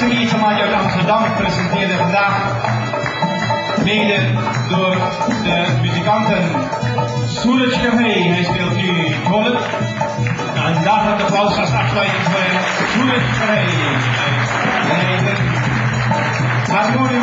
Symfoniegemeente uit Amsterdam presenteerde vandaag, mede door de muzikanten Soelitsch Café. Hij speelt nu Holland. Nou, een dag het applaus als afsluiting voor Soelitsch Café. Harmonium.